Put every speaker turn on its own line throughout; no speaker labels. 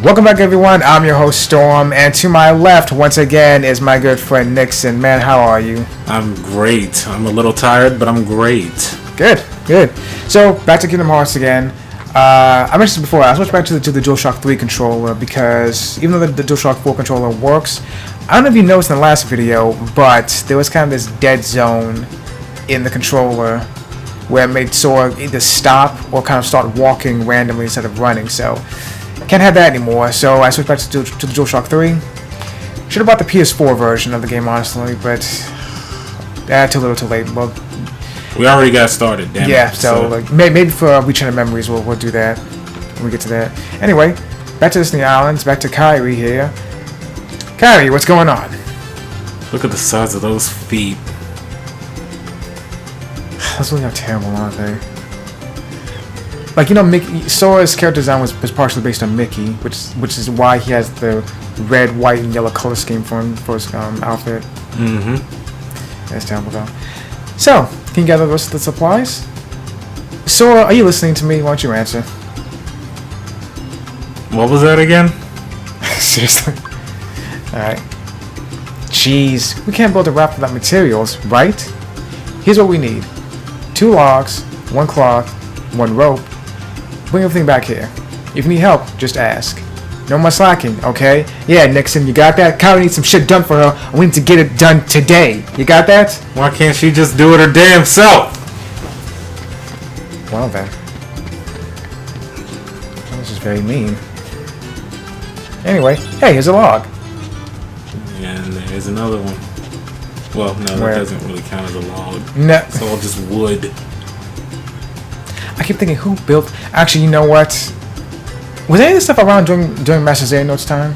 Welcome back, everyone. I'm your host, Storm, and to my left, once again, is my good friend Nixon. Man, how are you?
I'm great. I'm a little tired, but I'm great.
Good. So, back to Kingdom Hearts again. I mentioned this before, I switched back to the DualShock 3 controller because even though the DualShock 4 controller works, I don't know if you noticed in the last video, but there was kind of this dead zone in the controller where it made Sora either stop or kind of start walking randomly instead of running, so can't have that anymore, so I switched back to the DualShock 3. Should have bought the PS4 version of the game, honestly, but too little too late. Well,
we already got started, damn
yeah,
it.
so like, maybe for Reaching the Memories, we'll do that when we get to that. Anyway, back to Disney Islands, back to Kyrie here. Kyrie, what's going on?
Look at the size of those feet.
Those really are terrible, aren't they? Like, you know, Sora's character design was partially based on Mickey, which is why he has the red, white, and yellow color scheme for his outfit.
Mm-hmm.
That's terrible, though. So, can you gather the rest of the supplies? Sora, are you listening to me? Why don't you answer?
What was that again?
Seriously? Alright. Jeez, we can't build a raft without materials, right? Here's what we need. 2 logs, 1 cloth, 1 rope. Bring everything back here. If you need help, just ask. No more slacking, okay? Yeah, Nixon, you got that? Kyrie needs some shit done for her, and we need to get it done today. You got that?
Why can't she just do it her damn self?
Well then. This is very mean. Anyway, hey, here's a log.
And there's another one. Well, no,
Where?
that doesn't really count as a log.
No.
It's all just wood.
I keep thinking, who built... Actually, you know what? Was any of this stuff around during Master Xehanort's time?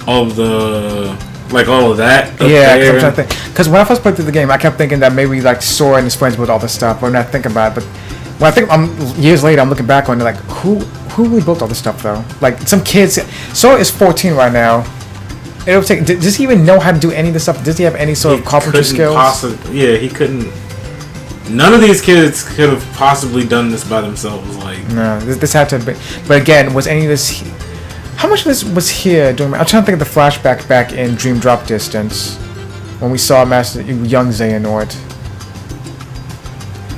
All of the... Like all of that?
Yeah, because I'm trying to think. Because when I first played through the game, I kept thinking that maybe like Sora and his friends built all this stuff, but I'm not thinking about it. But when I think years later, I'm looking back on it like, who really built all this stuff though? Like some kids. Sora is 14 right now. It'll take. Does he even know how to do any of this stuff? Does he have any sort of carpentry skills?
He couldn't. None of these kids could have possibly done this by themselves. Like
no, this had to be. But again, was any of this? How much of this was here during? I'm trying to think of the flashback back in Dream Drop Distance when we saw young Xehanort.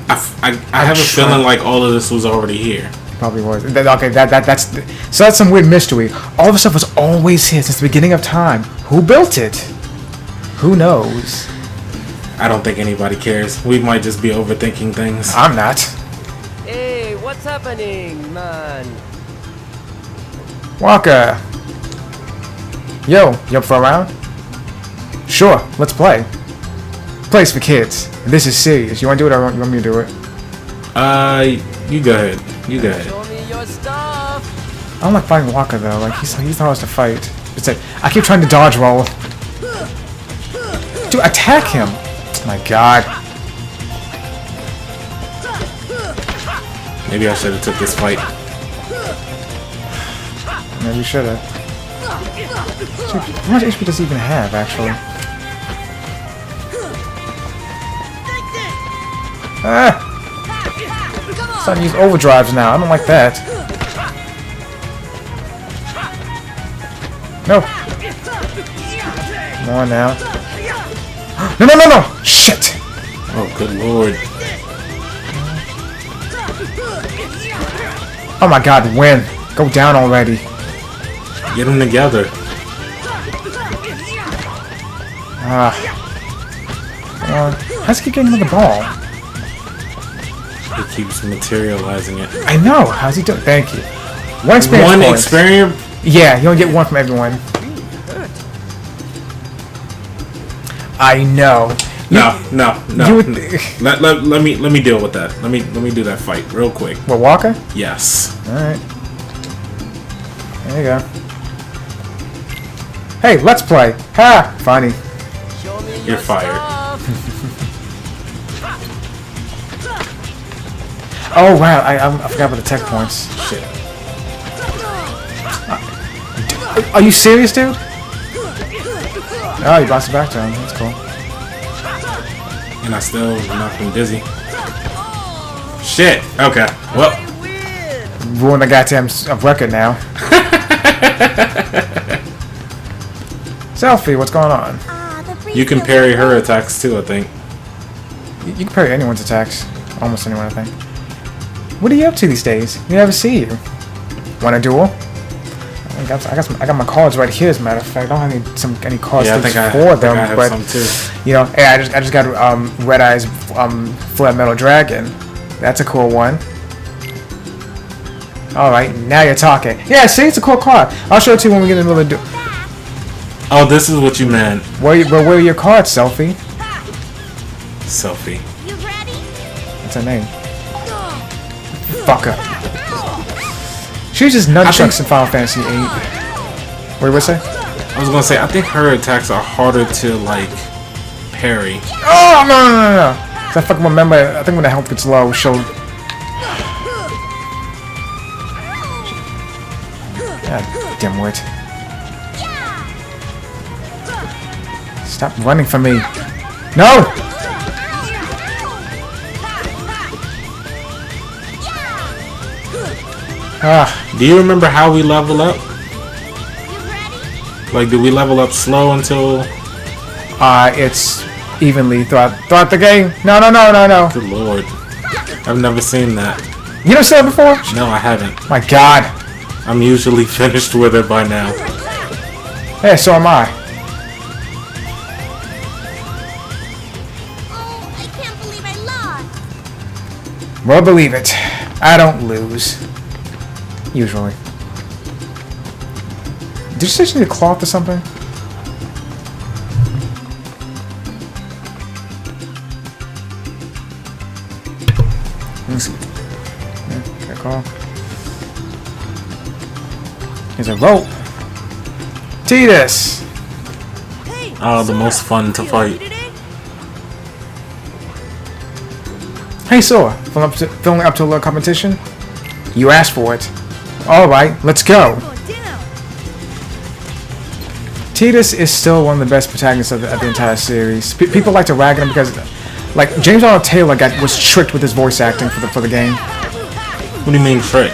I have a feeling like all of this was already here.
Probably was. Okay, that's so that's some weird mystery. All the stuff was always here since the beginning of time. Who built it? Who knows?
I don't think anybody cares. We might just be overthinking things.
I'm not.
Hey, what's happening, man?
Walker. Yo, you up for a round? Sure, let's play. Play's for kids. This is serious. You want to do it or you want me to do it?
You go ahead. You go ahead.
Show me your stuff.
I don't like fighting Walker though. Like he's the hardest to fight. It's like I keep trying to dodge roll. Dude, attack him! Oh my God.
Maybe I should have took this fight.
Maybe you should have. Dude, how much HP does he even have, actually? Ah! Starting to use overdrives now. I don't like that. No. Come on now. No! Shit!
Oh, good lord.
Oh my God, win. Go down already.
Get them together.
Come on. How's he keep getting another ball?
He keeps materializing it.
I know. How's he doing? Thank you. One experience
One
point.
experience?
Yeah, you only get 1 from everyone. I know.
No.
You would
Let me deal with that. Let me do that fight real quick.
What, Walker?
Yes.
Alright. There you go. Hey, let's play. Ha! Funny.
Show me
You're
your
fired.
stuff.
Oh wow, I forgot about the tech points. Shit. Are you serious, dude? Oh, you bounced it back to him. That's cool.
And I still knocked him dizzy. Shit. Okay. Well.
Ruin the goddamn record now. Selfie, what's going on?
You can parry her attacks too, I think.
You can parry anyone's attacks. Almost anyone, I think. What are you up to these days? We never see you. Want a duel? I got my cards right here. As a matter of fact, I don't have any cards for them,
I have
but
some too.
you know, hey, I just got Red Eye's Flat Metal Dragon. That's a cool one. All right, now you're talking. Yeah, see, it's a cool card. I'll show it to you when we get in the middle of the
Oh, this is what you meant.
Where are your cards, Selfie?
Selfie.
You ready?
What's her name? Fucker. She uses nunchucks in Final Fantasy VIII. What did you say?
I was gonna say, I think her attacks are harder to like parry.
Oh no! 'Cause I fucking remember. I think when the health gets low, she'll. God, dimwit. Stop running from me. No! Ah.
Do you remember how we level up? Like, do we level up slow until...
It's evenly throughout the game. No.
Good lord. I've never seen that.
You never seen it before?
No, I haven't.
My God.
I'm usually finished with it by now.
Hey, so am I.
Oh, I can't believe I lost.
Well, believe it. I don't lose. Usually. Did you say she need a cloth or something? Let me see. Yeah, get a call. Here's a rope. Tidus!
Oh, the most fun to fight.
Hey, Sora. Feeling up to a little competition? You asked for it. Alright, let's go. Tidus is still one of the best protagonists of the entire series. People like to rag on him because, like, James Arnold Taylor was tricked with his voice acting for the game.
What do you mean tricked?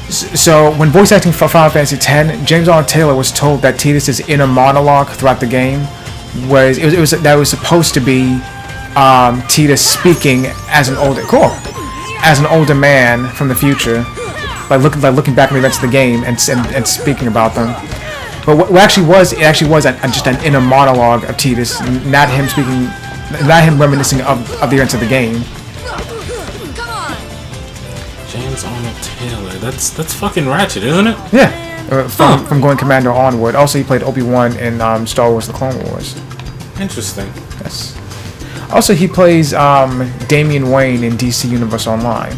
So when voice acting for Final Fantasy X, James Arnold Taylor was told that Tidus' inner monologue throughout the game was that was supposed to be Tidus speaking as an older man from the future, by looking back on the events of the game and speaking about them. But what actually was just an inner monologue of Tidus, not him speaking, not him reminiscing of the events of the game.
James Arnold Taylor. That's fucking ratchet, isn't it?
Yeah, from going Commander onward. Also, he played Obi-Wan in Star Wars: The Clone Wars.
Interesting.
Yes. Also, he plays Damian Wayne in DC Universe Online.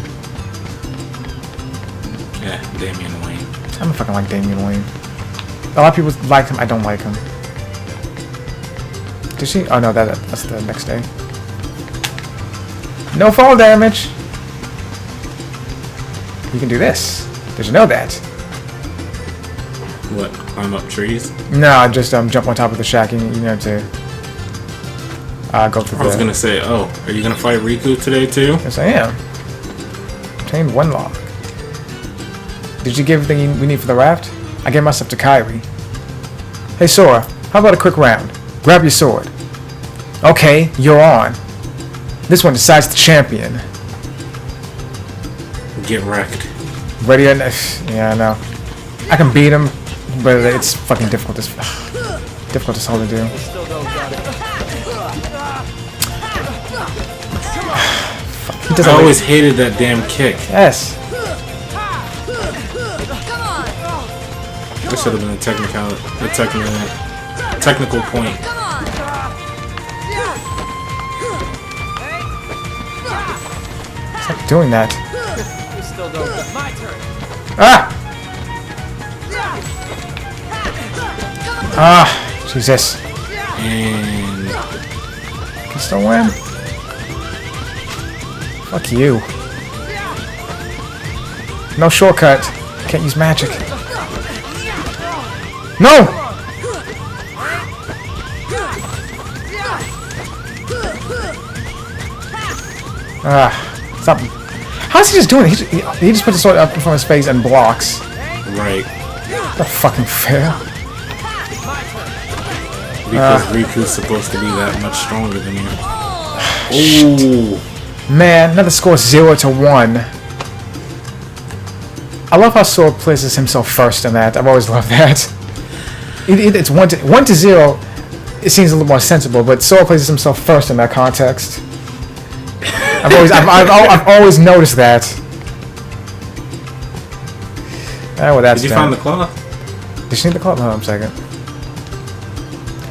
Yeah, Damian Wayne.
I don't fucking like Damian Wayne. A lot of people like him. I don't like him. Did she? Oh no, that's the next day. No fall damage. You can do this. Did you know that?
What? Climb up trees?
No, just jump on top of the shack. You know to go through.
I was gonna say, oh, are you gonna fight Riku today too?
Yes, I am. Obtained one log. Did you give everything we need for the raft? I gave myself to Kairi. Hey Sora, how about a quick round? Grab your sword. Okay, you're on. This one decides the champion.
Get wrecked.
Ready or not? Yeah, I know. I can beat him, but it's fucking difficult as hell to do.
Still don't got it.
He doesn't
I always hated that damn kick.
Yes.
That should have been a technical point.
Stop doing that.
You still don't got my turn.
Ah! Ah! Jesus.
And
Can still win? Fuck you. No shortcut. Can't use magic. No! Ah, stop. How's he just doing it? He just puts the sword up in front of his face and blocks.
right.
Not fucking fair.
Because Riku's supposed to be that much stronger than you. Ooh.
Man, another score 0-1. I love how Sora places himself first in that. I've always loved that. It's 1-0. It seems a little more sensible, but Sora places himself first in that context. I've always noticed that. Well, that's
Did you find the cloth?
Did she need the cloth? Hold on a second.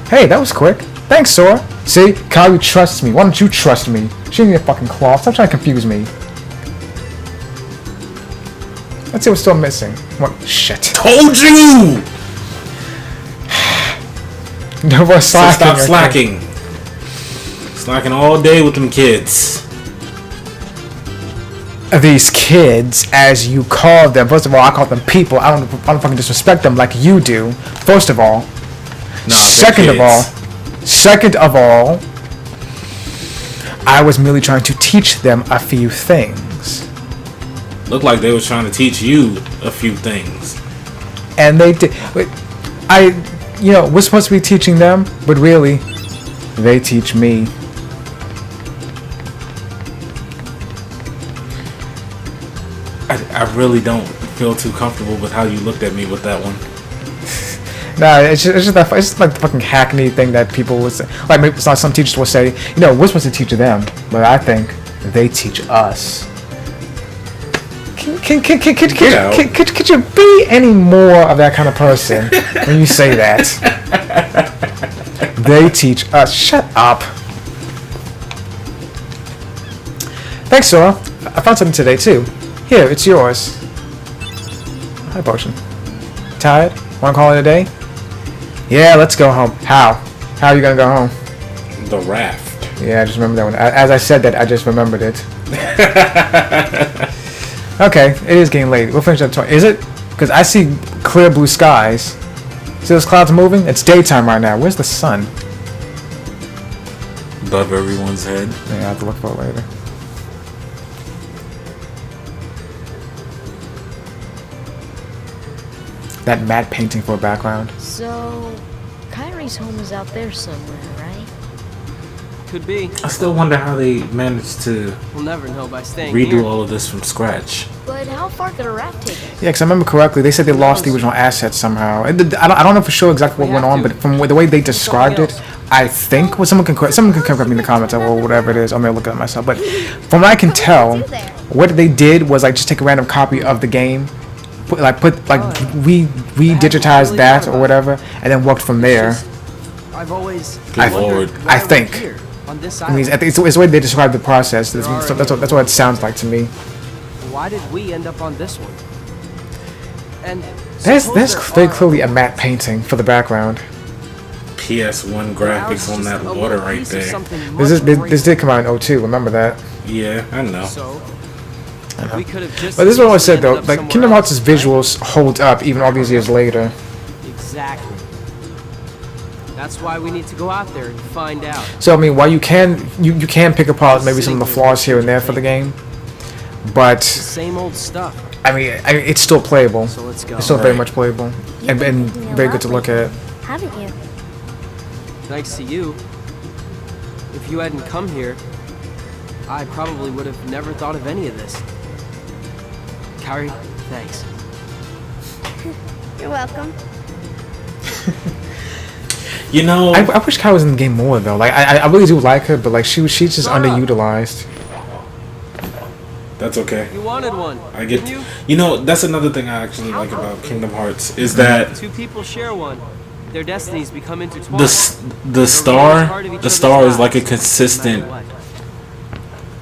Hey, that was quick. Thanks, Sora. See, Kairi trusts me. Why don't you trust me? She didn't need a fucking cloth. Stop trying to confuse me. Let's see what's still missing. What? Shit.
Told you!
No more slacking.
Stop slacking. Slacking all day with them kids.
These kids, as you call them. First of all, I call them people. I don't fucking disrespect them like you do. First of all.
Nah,
Second of all, I was merely trying to teach them a few things.
Looked like they were trying to teach you a few things.
And they did. We're supposed to be teaching them, but really, they teach me.
I really don't feel too comfortable with how you looked at me with that one.
Nah, it's just like the fucking hackney thing that people would say. Like maybe some teachers will say, we're supposed to teach them, but I think they teach us. Could you be any more of that kind of person when you say that? They teach us. Shut up. Thanks, Sora. I found something today too. Here, it's yours. Hi, potion. Tired? Wanna call it a day? Yeah, let's go home. How? How are you gonna go home?
The raft.
Yeah, I just remember that one. As I said that, I just remembered it. Okay, it is getting late. We'll finish up. Is it? Because I see clear blue skies. See those clouds moving? It's daytime right now. Where's the sun?
Above everyone's head.
Yeah, I have to look for it later. That matte painting for a background.
So, Kairi's home is out there somewhere, right?
Could be.
I still wonder how they managed to
We'll never know by staying
redo
here.
all of this from scratch.
But how far could a raft take us?
Yeah, because I remember correctly, they said they lost the original assets somehow. I don't know for sure exactly what went on, but from the way they described it, I think someone can correct me in the comments or whatever it is. I'm gonna look at it myself. But from what I can tell, what they did was like just take a random copy of the game, we digitized that or whatever, and then worked from there.
I've always
Good lord.
I think.
here on this
I mean,
island.
it's the way they describe the process. That's what it sounds like to me.
Why did we end up on this one? And
There's
suppose
very
there are
clearly a matte painting for the background.
PS1 graphics on that water right there.
This did come out in 02. Remember that.
Yeah, I know.
So, we could have just
But this is what I said though.
ended up
Like
somewhere
Kingdom Hearts'
else, right?
visuals hold up even all these years later.
Exactly. That's why we need to go out there and find out.
So I mean, while you can pick apart maybe some of the flaws here and there for the game, but
Same old stuff.
I mean it's still playable.
So let's go.
It's still very
Right.
much playable and very good to look at.
Haven't you?
Thanks to you. If you hadn't come here, I probably would have never thought of any of this. Kairi, thanks.
You're welcome.
You know,
I wish Kai was in the game more though. Like I really do like her, but like she's just underutilized.
that's okay.
You wanted one.
I get.
didn't you?
You know, that's another thing I actually like about Kingdom Hearts is that
Two people share one. Their destinies become intertwined.
the star is like a consistent,
What?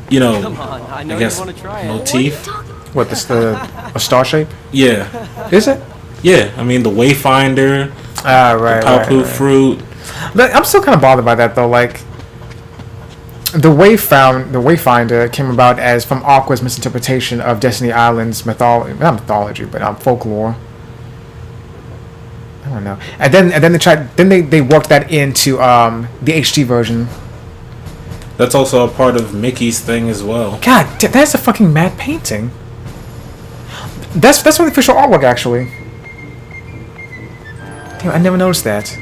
you know,
Come on, I know
I guess
you want to try it.
motif.
What a star shape?
Yeah,
Is it?
yeah. I mean, the Wayfinder,
Ah, right.
Papu fruit.
But I'm still kind of bothered by that though. Like the Wayfinder came about as from Aqua's misinterpretation of Destiny Island's not mythology, but folklore. I don't know. And then they worked that into the HD version.
That's also a part of Mickey's thing as well.
God, that's a fucking matte painting. That's from the official artwork actually. Damn, I never noticed that.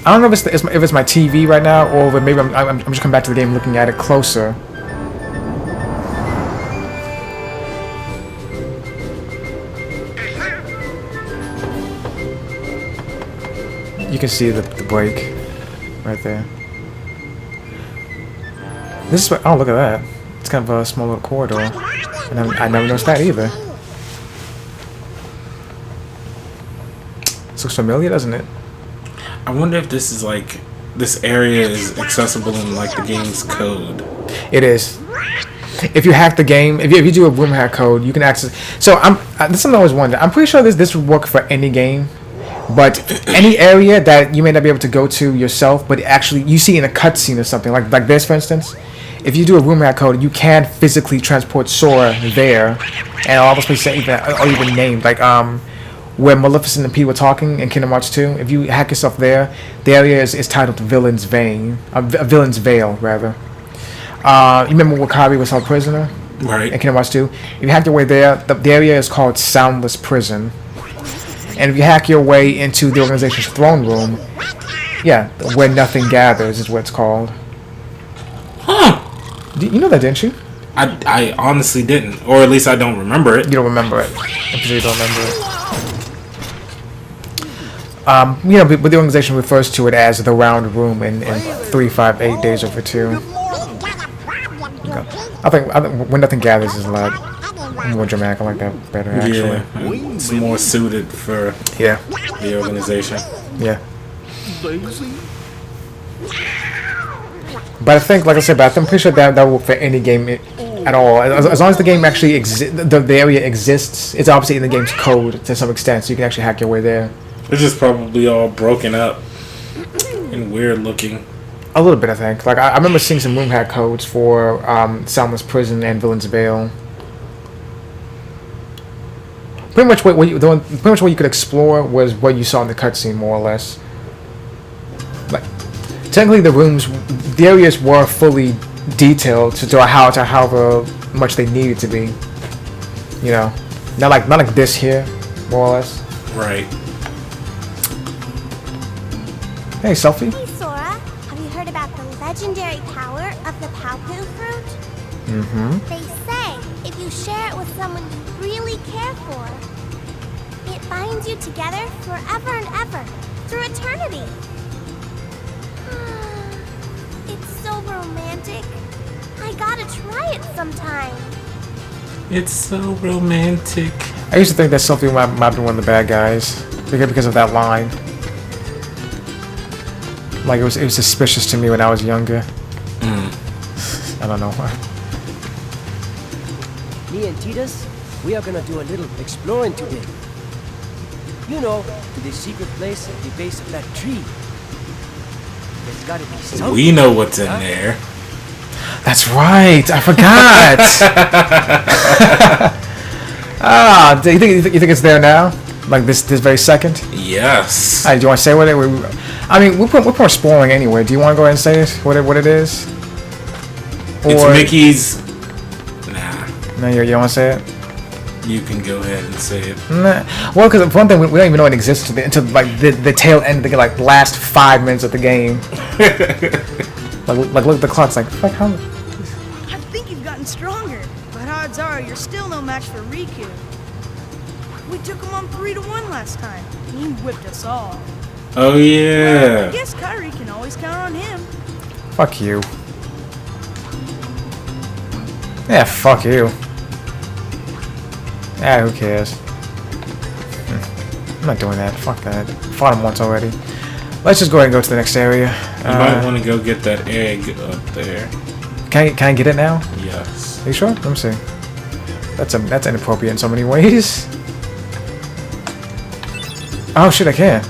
I don't know if it's my TV right now, or if maybe I'm just coming back to the game looking at it closer. You can see the break right there. This is what, oh, look at that. It's kind of a small little corridor. And I never noticed that either. This looks familiar, doesn't it?
I wonder if this is like, this area is accessible in like the game's code.
It is. If you hack the game, if you do a room hack code, you can access. So this is something I always wonder. I'm pretty sure this would work for any game, but any area that you may not be able to go to yourself, but actually you see in a cutscene or something like this, for instance. If you do a room hack code, you can physically transport Sora there, and all those places even named like where Maleficent and Pete were talking in Kingdom Hearts 2. If you hack yourself there, the area is titled Villain's Vein, Villain's Veil rather. You remember where Kairi was held prisoner?
Right.
In Kingdom Hearts 2? If you hack your way there, the area is called Soundless Prison. And if you hack your way into the organization's throne room, yeah, where nothing gathers is what it's called.
Huh.
You know that, didn't you?
I honestly didn't, or at least I don't remember it.
You don't remember it. I'm sure you don't remember it. You know, but the organization refers to it as the Round Room in 358 Days Over 2. Okay. I think when nothing gathers is a lot more dramatic. I like that better, actually.
Yeah, it's more suited for the organization.
Yeah. But I think, like I said, I'm pretty sure that will work for any game at all. As long as the game actually exists, the area exists, it's obviously in the game's code to some extent, so you can actually hack your way there.
It's just probably all broken up and weird looking.
A little bit, I think. Like I remember seeing some room hack codes for Soundless Prison and Villain's Veil. Pretty much what you could explore was what you saw in the cutscene, more or less. Like technically, the areas were fully detailed to however much they needed to be. You know, not like this here, more or less.
Right.
Hey, Selfie.
Hey, Sora. Have you heard about the legendary power of the Paopu fruit?
Mm-hmm.
They say if you share it with someone you really care for, it binds you together forever and ever, through eternity. It's so romantic. I gotta try it sometime.
It's so romantic.
I used to think that Selfie might have been one of the bad guys because of that line. Like it was suspicious to me when I was younger. I don't know why.
Me and Titus, we are gonna do a little exploring today. You know, to the secret place at the base of that tree. There's gotta be something.
We know what's in there.
That's right. I forgot. Do you think it's there now? Like this very second?
Yes.
Hey, do you want to say what it? I mean, we're probably spoiling anyway. Do you want to go ahead and say it? What it is?
It's Mickey's. Nah.
No, you don't want to say it.
You can go ahead and say it.
Nah. Well, because for one thing, we don't even know it exists until like the tail end of the like last 5 minutes of the game. like look at the clock. It's like fuck how.
I think you've gotten stronger, but odds are you're still no match for Riku. We took him on 3-1 last time. He whipped us all.
Oh yeah.
I guess Kairi can always count on him.
Fuck you. Yeah, fuck you. Yeah, who cares? I'm not doing that. Fuck that. Fought him once already. Let's just go ahead and go to the next area.
You might want to go get that egg up there.
Can I get it now?
Yes.
Are you sure? Let me see. That's inappropriate in so many ways. Oh shit, I can.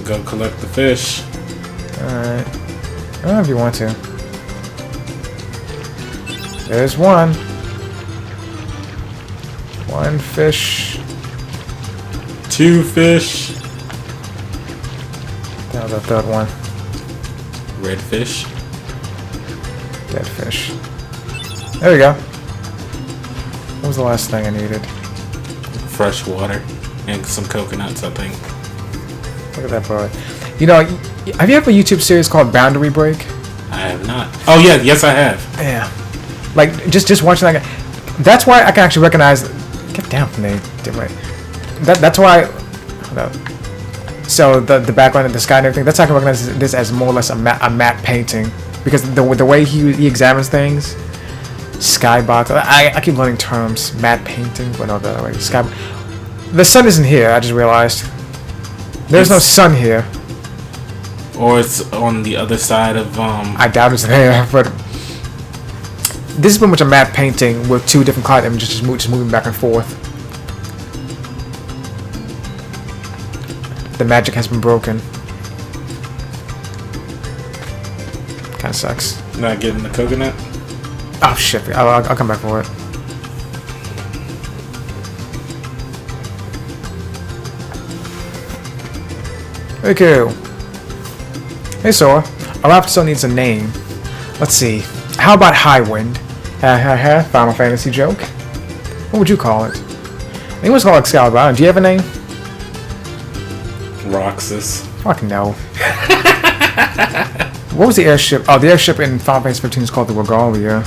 Go collect the fish.
Alright. Oh, if you want to. There's one. One fish.
2 fish.
That was the third one.
Red fish.
Dead fish. There we go. What was the last thing I needed?
Fresh water. And some coconuts, I think.
Look at that boy. You know, have you ever a YouTube series called Boundary Break?
I have not. Oh yeah, yes I have.
Yeah. Like just watching that guy. That's why I can actually recognize. Get down from there. That's why. Hold up. So the background of the sky and everything. That's how I can recognize this as more or less a matte painting, because the way he examines things. Skybox. I keep learning terms. Matte painting. But no, the other way. Sky. The sun isn't here. I just realized. There's no sun here.
Or it's on the other side of
I doubt it's there, but this is pretty much a matte painting with two different cloud images just moving back and forth. The magic has been broken. Kinda sucks.
Not getting the coconut.
Oh shit! I'll come back for it. Okay. Hey Sora, our episode needs a name. Let's see. How about Highwind? Final Fantasy joke. What would you call it? I think it was called Excalibur Island. Do you have a name?
Roxas.
Fuck no. What was the airship? Oh, the airship in Final Fantasy 15 is called the Regalia.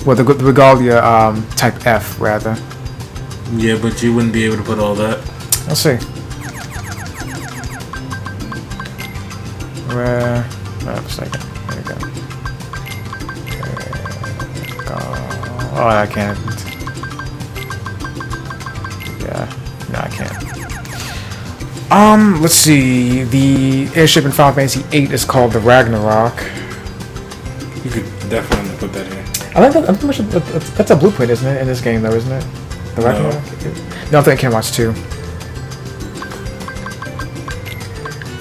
Well, the Regalia Type F, rather.
Yeah, but you wouldn't be able to put all that.
Let's see. Where? Wait a second. There we go. Oh, I can't. Yeah. No, I can't. Let's see. The airship in Final Fantasy 8 is called the Ragnarok.
You could definitely put that here.
I think that's a blueprint, isn't it? In this game, though, isn't it? The Ragnarok? No, I think Ken Watch 2. I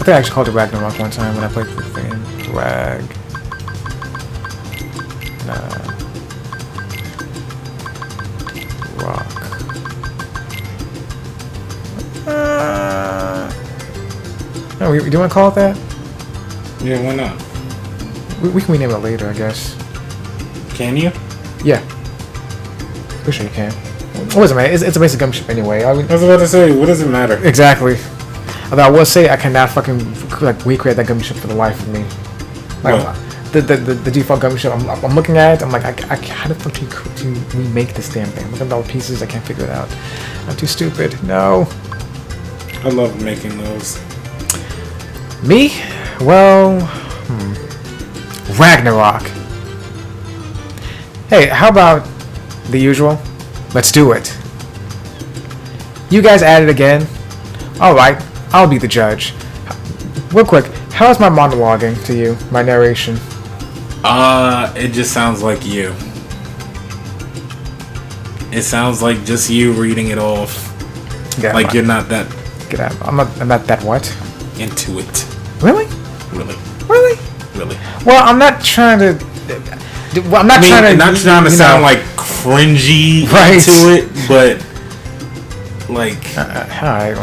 think I actually called it Ragnarok one time when I played the game. Rock. No, do you want to call it that?
Yeah, why not?
We can rename it later, I guess.
Can you?
Yeah. Pretty sure you can. What does it matter? It's a basic gunship anyway.
I was about to say, what does it matter?
Exactly. Although I will say I cannot fucking like recreate that gunship for the life of me. Like the default gunship, I'm looking at it. I'm like, how the fuck do you remake this damn thing? I'm looking at all the pieces. I can't figure it out. I'm too stupid. No.
I love making those.
Me? Well, Ragnarok. Hey, how about the usual? Let's do it. You guys at it again? Alright, I'll be the judge. Real quick, how's my monologuing to you? My narration?
It just sounds like you. It sounds like just you reading it off. Like you're not that...
Get out. I'm not that what?
Into it.
Really?
Really.
Really?
Really.
Well, I'm not trying to... I'm not trying to
sound like cringy into it, but like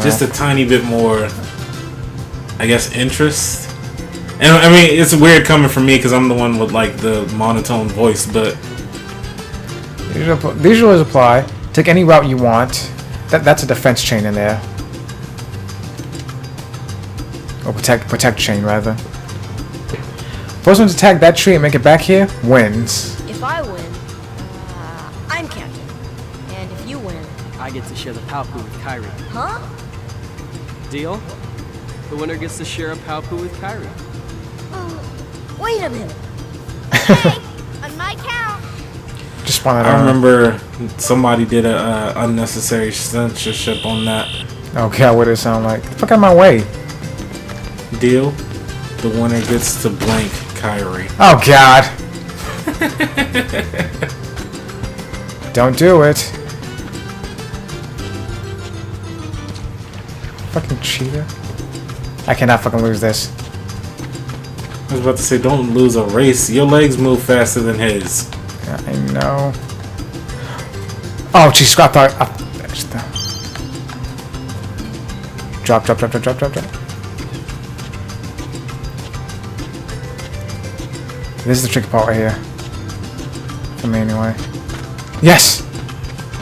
just a tiny bit more, I guess, interest. And I mean, it's weird coming from me because I'm the one with like the monotone voice, but
these rules apply. Take any route you want. That's a defense chain in there, or protect chain rather. First one to attack that tree and make it back here wins.
If I win, I'm captain. And if you win...
I get to share the Palpu with Kairi.
Huh?
Deal? The winner gets to share a Palpu with Kairi.
Wait a minute.
Hey, on my count.
Just spawn it
I
on.
remember somebody did a unnecessary censorship on that.
Oh god, what does it sound like? Get the fuck out of my way.
Deal? The winner gets to blank Kairi.
Oh god. Don't do it. Fucking cheater. I cannot fucking lose this.
I was about to say, don't lose a race. Your legs move faster than his.
Yeah, I know. Oh, jeez, I thought... Drop. This is the tricky part right here. For me, anyway. Yes!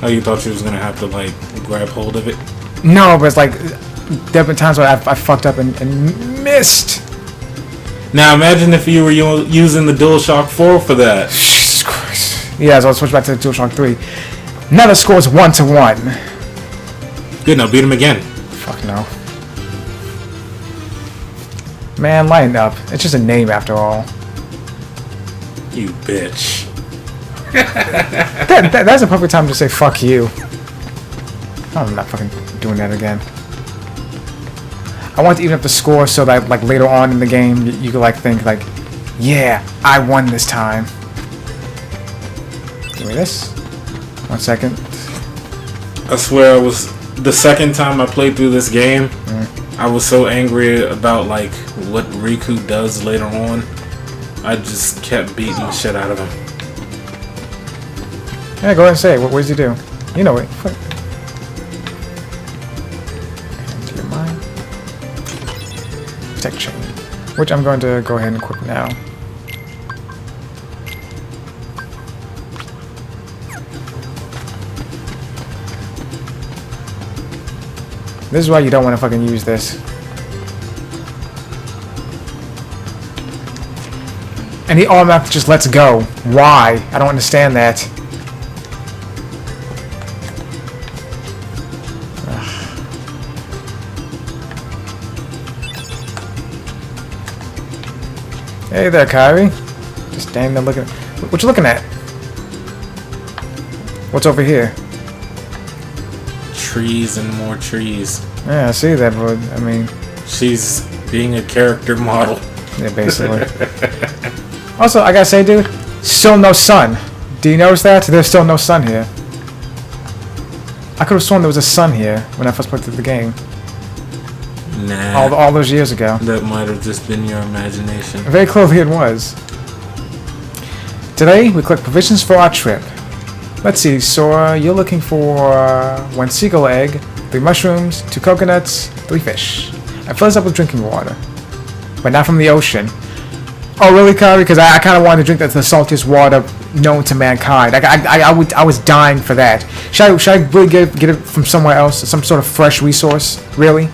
Oh, you thought you was gonna have to, like, grab hold of it?
No, but it's like there have been times where I fucked up and missed.
Now imagine if you were using the DualShock 4 for that.
Jesus Christ. Yeah, so I'll switch back to the DualShock 3. Now the score is 1-1.
Good, now beat him again.
Fuck no. Man, lighten up. It's just a name after all.
You bitch.
That's a perfect time to say fuck you. I'm not fucking doing that again. I want to even up the score so that like later on in the game you could like think like, yeah, I won this time. Give me this. 1 second.
I swear the second time I played through this game, I was so angry about like what Riku does later on. I just kept beating the shit out of him.
Yeah, go ahead and say it. What does he do? You know it. Into your mind. Protect chain. Which I'm going to go ahead and equip now. This is why you don't want to fucking use this. And he automatically just lets go. Why? I don't understand that. Hey there, Kyrie. Just standing there looking. What you looking at? What's over here?
Trees and more trees.
Yeah, I see that, but I mean,
She's being a character model.
yeah, basically. Also, I gotta say, dude, still no sun. Do you notice that? There's still no sun here. I could have sworn there was a sun here when I first played through the game.
Nah.
All those years ago.
That might have just been your imagination.
Very clearly it was. Today, we collect provisions for our trip. Let's see, Sora, you're looking for 1 seagull egg, 3 mushrooms, 2 coconuts, 3 fish. I fill this up with drinking water. But not from the ocean. Oh, really, Kyrie? Because I kind of wanted to drink the saltiest water known to mankind. I was dying for that. Should I really get it from somewhere else? Some sort of fresh resource? Really?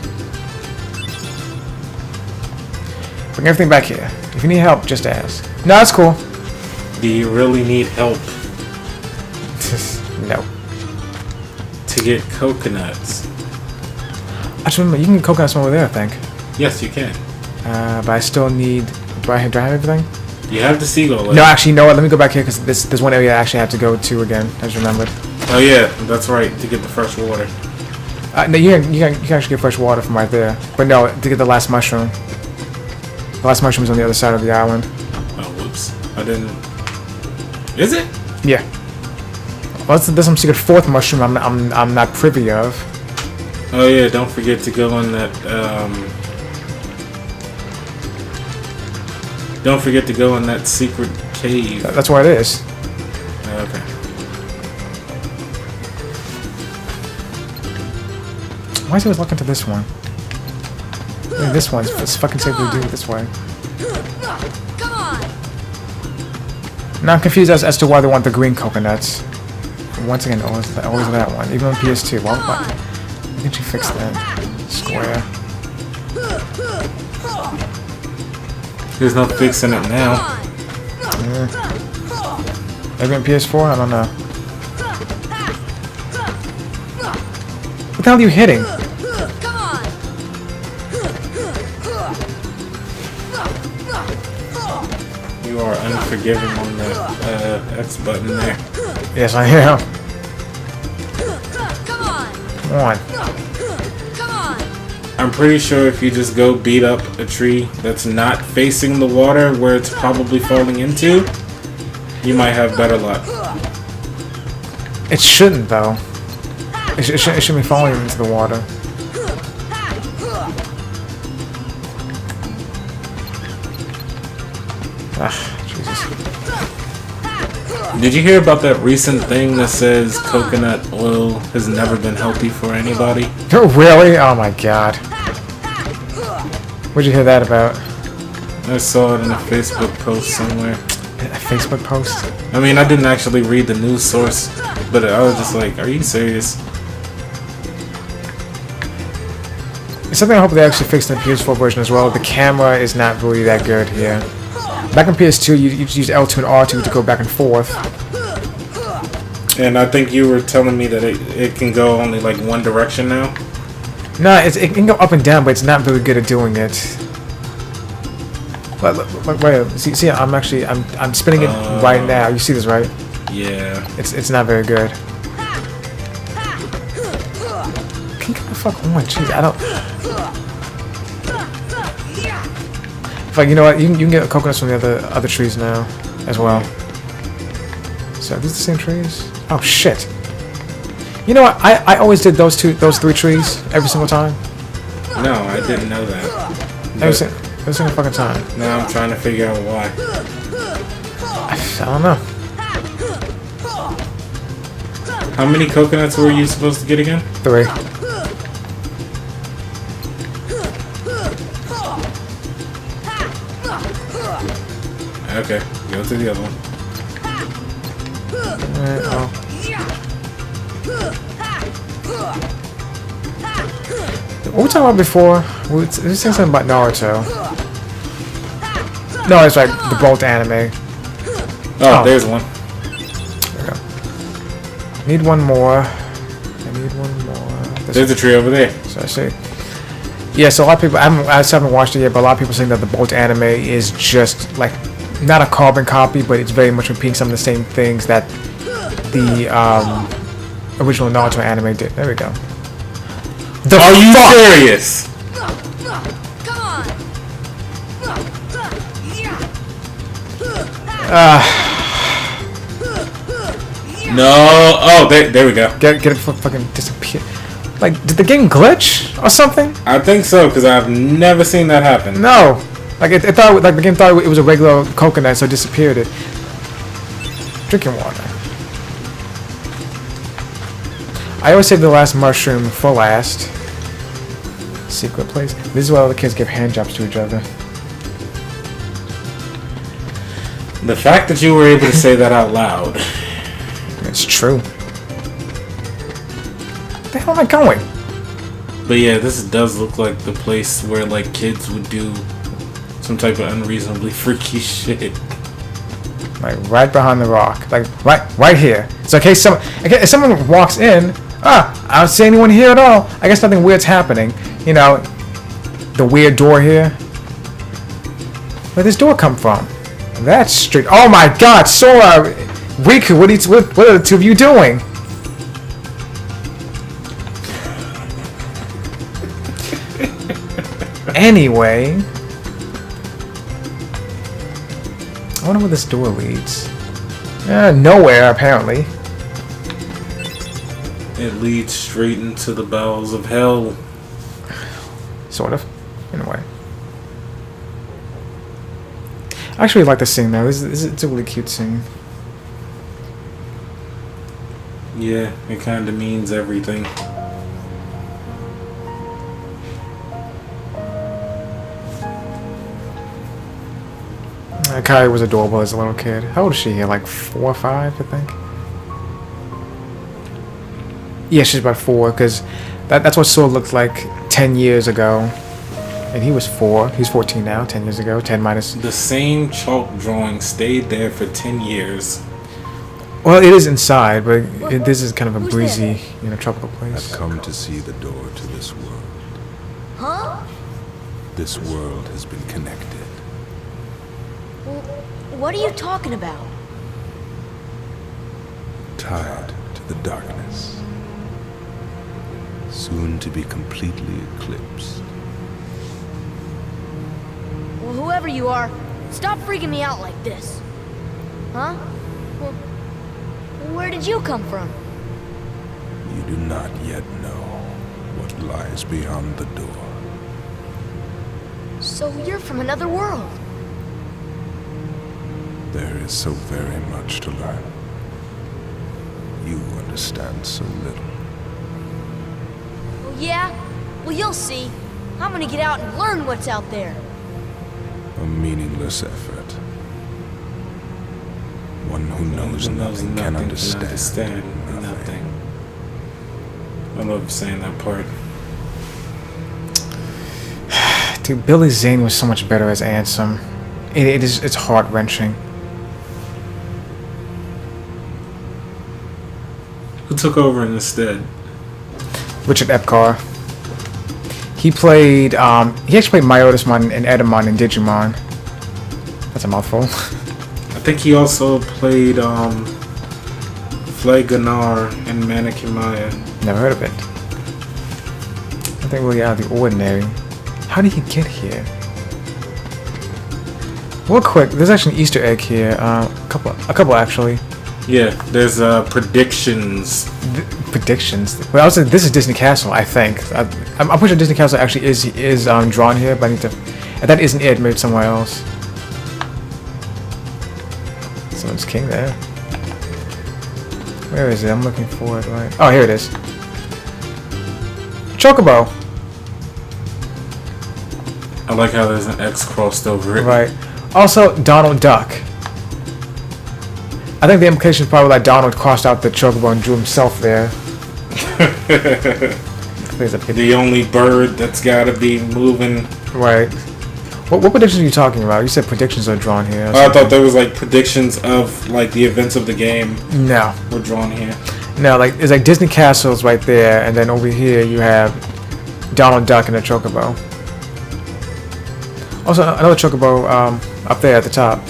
Bring everything back here. If you need help, just ask. No, that's cool.
Do you really need help
No.
to get coconuts?
I just remember, you can get coconuts from over there, I think.
Yes, you can.
But I still need... Do I have everything?
You have the seagull egg.
No, actually, you know what? Let me go back here, because there's one area I actually have to go to again. I just remembered.
Oh yeah, that's right, to get the fresh water.
No, you can actually get fresh water from right there. But no, to get the last mushroom. The last mushroom is on the other side of the island.
Oh, whoops. I didn't... Is it?
Yeah. Well, there's some secret 4th mushroom I'm not privy of.
Oh yeah, don't forget to go in that, Don't forget to go in that secret cave.
That's where it is.
Okay.
Why is he always looking to this one? I mean, this one's it's fucking safe to do it this way.
Come on.
Now I'm confused as to why they want the green coconuts. Once again, always that one. Even on PS2. Why can't you fix that? Square.
There's no fixing it now.
Maybe on PS4? I don't know. What the hell are you hitting?
You are unforgiving on the X button there.
Yes, I am. Come on.
I'm pretty sure if you just go beat up a tree that's not facing the water where it's probably falling into, you might have better luck.
It shouldn't, though. It shouldn't be falling into the water. Ah, Jesus.
Did you hear about that recent thing that says coconut oil has never been healthy for anybody?
Oh, really? Oh my god. Where'd you hear that about?
I saw it in a Facebook post somewhere.
A Facebook post?
I mean, I didn't actually read the news source, but I was just like, are you serious?
Something I hope they actually fixed in the PS4 version as well. The camera is not really that good here. Back in PS2, you just use L2 and R2 to go back and forth.
And I think you were telling me that it can go only like one direction now.
No, it can go up and down, but it's not very good at doing it. But wait, see, I'm spinning it right now. You see this, right?
Yeah.
It's not very good. Can you get the fuck on? Jeez, I don't. Like, you know what? You can get coconuts from the other trees now, as well. So are these the same trees? Oh shit! You know what? I always did those 3 trees every single time.
No, I didn't know that.
Every single fucking time.
Now I'm trying to figure out why.
I don't know.
How many coconuts were you supposed to get again?
3.
Okay, go to the other one.
Oh. What were we talking about before? We were saying something about Naruto. No, it's like the Bolt anime.
Oh, there's one.
There we go. Need one more. I need one more.
There's a tree over there.
So I see. Yeah, so a lot of people, I just haven't watched it yet, but a lot of people saying that the Bolt anime is just like, not a carbon copy, but it's very much repeating some of the same things that the original Naruto anime did. There we go.
Are you serious? No. Oh, there we go.
Get it fucking disappear. Like, did the game glitch or something?
I think so, because I've never seen that happen.
No. Like it thought, like the game thought it was a regular coconut, so it disappeared it. Drinking water. I always save the last mushroom for last. Secret place. This is why all the kids give hand jobs to each other.
The fact that you were able to say that out loud.
It's true. Where the hell am I going?
But yeah, this does look like the place where like kids would do some type of unreasonably freaky shit.
Like right behind the rock. Like right here. So in case if someone walks in, I don't see anyone here at all. I guess nothing weird's happening. You know, the weird door here. Where'd this door come from? That's straight. Oh my God, Sora, Riku, what are the two of you doing? Anyway, I wonder where this door leads. Nowhere apparently.
It leads straight into the bowels of hell.
Sort of, in a way. I actually like this scene though. It's a really cute scene.
Yeah, it kind of means everything.
Kai was adorable as a little kid. How old is she here? Like 4 or 5, I think. Yeah, she's about 4, because that's what Sora looked like 10 years ago. And he was 4. He's 14 now, 10 years ago. 10 minus...
The same chalk drawing stayed there for 10 years.
Well, it is inside, but this is kind of a breezy, you know, tropical place.
I've come to see the door to this world.
Huh?
This world has been connected.
Well, what are you talking about?
Tied to the darkness. Soon to be completely eclipsed.
Well, whoever you are, stop freaking me out like this. Huh? Well, where did you come from?
You do not yet know what lies beyond the door.
So you're from another world.
There is so very much to learn. You understand so little.
Oh, yeah? Well, you'll see. I'm gonna get out and learn what's out there.
A meaningless effort. One who knows nothing can understand nothing.
I love saying that part.
Dude, Billy Zane was so much better as Ansem. It's heart-wrenching.
Who took over instead?
Richard Epcar. He played, he actually played Myotismon and Edamon in Digimon. That's a mouthful.
I think he also played, Fleganar in Mannequin Maya.
Never heard of it. Nothing really out of the ordinary. How did he get here? Real quick, there's actually an Easter egg here. A couple actually.
Yeah, there's predictions.
Predictions. Well, I was like, this is Disney Castle, I think. I'm pretty sure Disney Castle actually is drawn here, but I need to. If that isn't it, maybe it's somewhere else. Someone's king there. Where is it? I'm looking for it. Right. Oh, here it is. Chocobo.
I like how there's an X crossed over it.
Right. Also, Donald Duck. I think the implication is probably like Donald crossed out the Chocobo and drew himself there.
The only bird that's gotta be moving.
Right. What predictions are you talking about? You said predictions are drawn here.
Oh, I thought there was like predictions of like the events of the game.
No.
Were drawn here.
No, like it's like Disney Castle's right there, and then over here you have Donald Duck and a Chocobo. Also, another Chocobo up there at the top.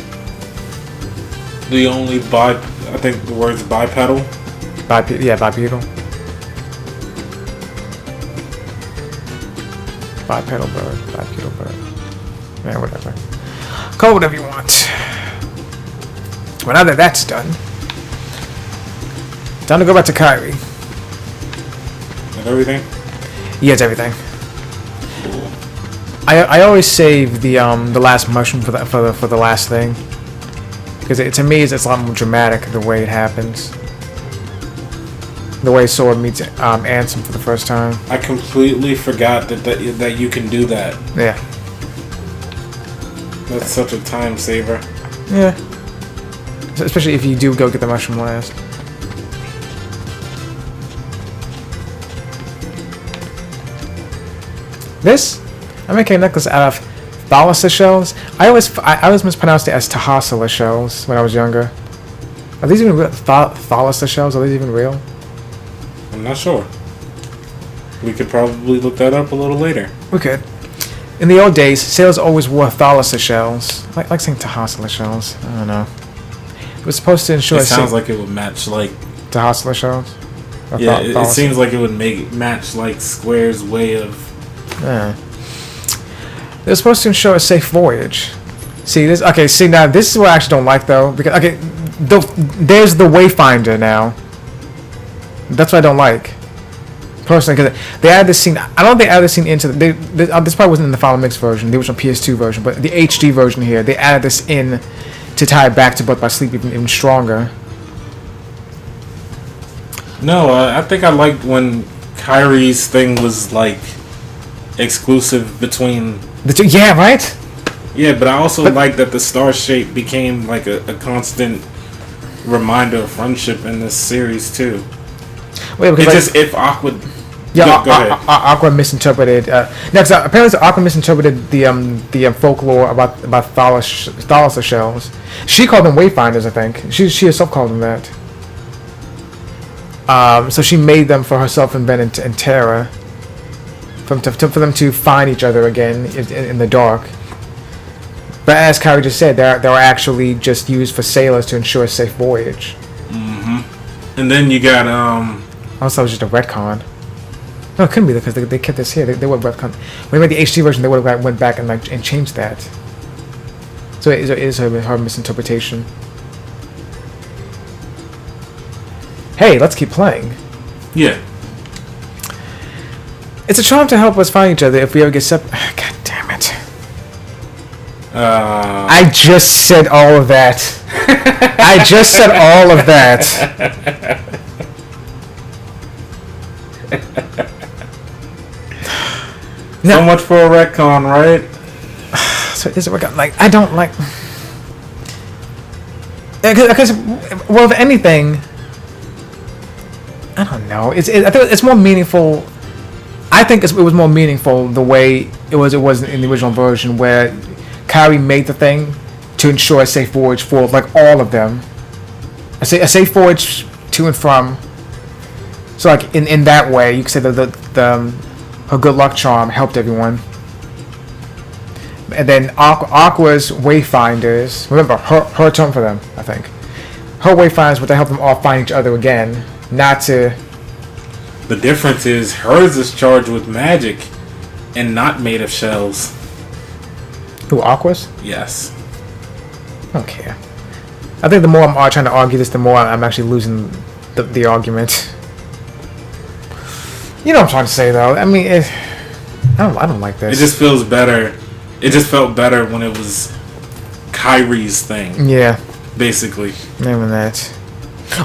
The only I think the word's bipedal.
Bipedal. Bipedal bird. Yeah, whatever. Call it whatever you want. Well, now that that's done, time to go back to Kyrie.
And everything?
Yeah, it's everything. I always save the last mushroom for the last thing, because to me it's a lot more dramatic the way it happens. The way Sora meets Ansem for the first time.
I completely forgot that you can do that.
Yeah.
That's such a time saver.
Yeah. Especially if you do go get the mushroom last. This? I'm making a necklace out of Thalassa shells. I always mispronounced it as Tahasala shells when I was younger. Are these even real? Thalassa shells? Are these even real?
I'm not sure. We could probably look that up a little later.
We could. In the old days, sailors always wore Thalassa shells. Like saying Tahasala shells. I don't know. It was supposed to ensure...
It sounds like it would match like...
Tahasala shells? Or
yeah, it seems like it would match like Square's way of...
Yeah. They're supposed to ensure a safe voyage. See this? Okay, see now this is what I actually don't like though, because there's the Wayfinder now. That's what I don't like, personally, because they added this scene. I don't think they added this scene into this probably wasn't in the Final Mix version, the original PS2 version, but the HD version here, they added this in to tie it back to Birth by Sleep even stronger.
No, I think I liked when Kyrie's thing was like exclusive between
the two. Yeah, right.
Yeah, but I also like that the star shape became like a constant reminder of friendship in this series too.
Wait, because
it's just if Aqua.
Yeah,
go ahead.
Aqua misinterpreted. Next, apparently Aqua misinterpreted the folklore about Thalassa shells. She called them Wayfinders, I think. She herself called them that. So she made them for herself and Ben and Terra, for them to find each other again in the dark. But as Kyrie just said, they were actually just used for sailors to ensure a safe voyage.
Mm-hmm. And then you got
Also, it was just a retcon. No, it couldn't be because they kept this here. They would retcon. When they made the HD version, they would have went back and changed that. So it is her misinterpretation. Hey, let's keep playing.
Yeah.
It's a charm to help us find each other if we ever get separated. God damn it. I just said all of that. I just said all of that.
So much for a retcon, right?
So is it retcon? Like, I don't like... Because, well, if anything... I don't know. I think it's more meaningful I think it was more meaningful the way it was in the original version, where Kyrie made the thing to ensure a safe voyage for like all of them. A safe voyage to and from. So like in that way, you could say that her good luck charm helped everyone. And then Aqua's wayfinders. Remember her term for them, I think. Her wayfinders were to help them all find each other again, not to.
The difference is hers is charged with magic and not made of shells.
Who, Aqua's?
Yes.
I don't care. I think the more I'm trying to argue this, the more I'm actually losing the argument. You know what I'm trying to say, though. I mean, I don't like this.
It just feels better. It just felt better when it was Kyrie's thing.
Yeah.
Basically.
Even that.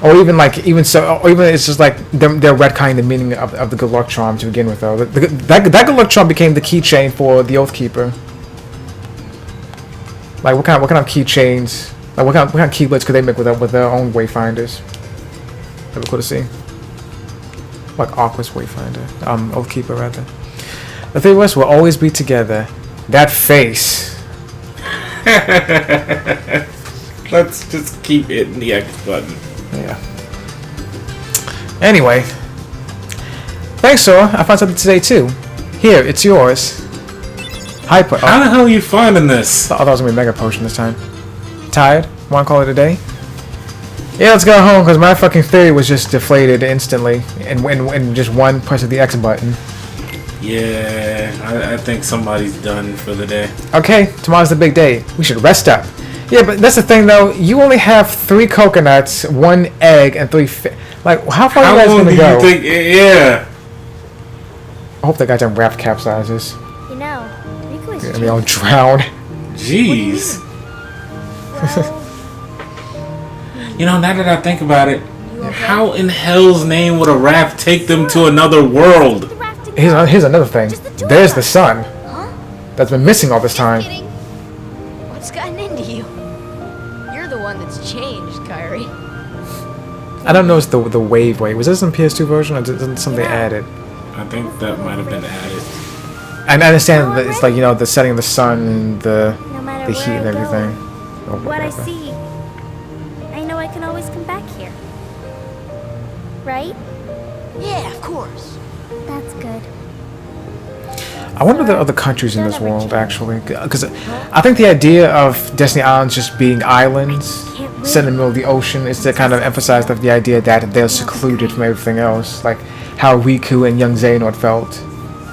Or even it's just like they're retconning the meaning of the good luck charm to begin with, though. That good luck charm became the keychain for the Oathkeeper. Like what kind of keychains? Like what kind of keyblades could they make with their own wayfinders? That'd be cool to see. Like Aqua's wayfinder, Oathkeeper rather. The three of us will always be together. That face.
Let's just keep hitting the X button.
Yeah. Anyway. Thanks, Sora. I found something today, too. Here, it's yours. Hyper.
How the hell are you finding this?
I thought it was going to be a Mega Potion this time. Tired? Want to call it a day? Yeah, let's go home, because my fucking theory was just deflated instantly. In just one press of the X button.
Yeah, I think somebody's done for the day.
Okay, tomorrow's the big day. We should rest up. Yeah, but that's the thing, though. You only have 3 coconuts, 1 egg, and 3 fish. Like, how far are you guys going to go?
Think, yeah.
I hope that goddamn raft capsizes.
You know, Riku is
And they all drown.
Jeez.
well,
You know, now that I think about it, how in hell's name would a raft take them to another world?
the raft together.
Here's another thing.
Just the two of
There's the
us.
sun.
Huh?
That's been missing all this time.
Kidding.
What's gotten into you? You're the one that's changed, Kyrie.
I don't know. It's the wave way. Was this in PS2 version, or is it something they added?
I think that might have been added.
And I understand that it's like, you know, the setting of the sun and the
No matter
heat and
where I go,
everything. Or
what I
whatever.
see, I know I can always come back here. Right?
Yeah, of course.
That's good.
I wonder if there are other countries in this world, actually. Because I think the idea of Destiny Islands just being islands set in the middle of the ocean is to kind of emphasize the idea that they're secluded from everything else. Like how Riku and young Xehanort felt.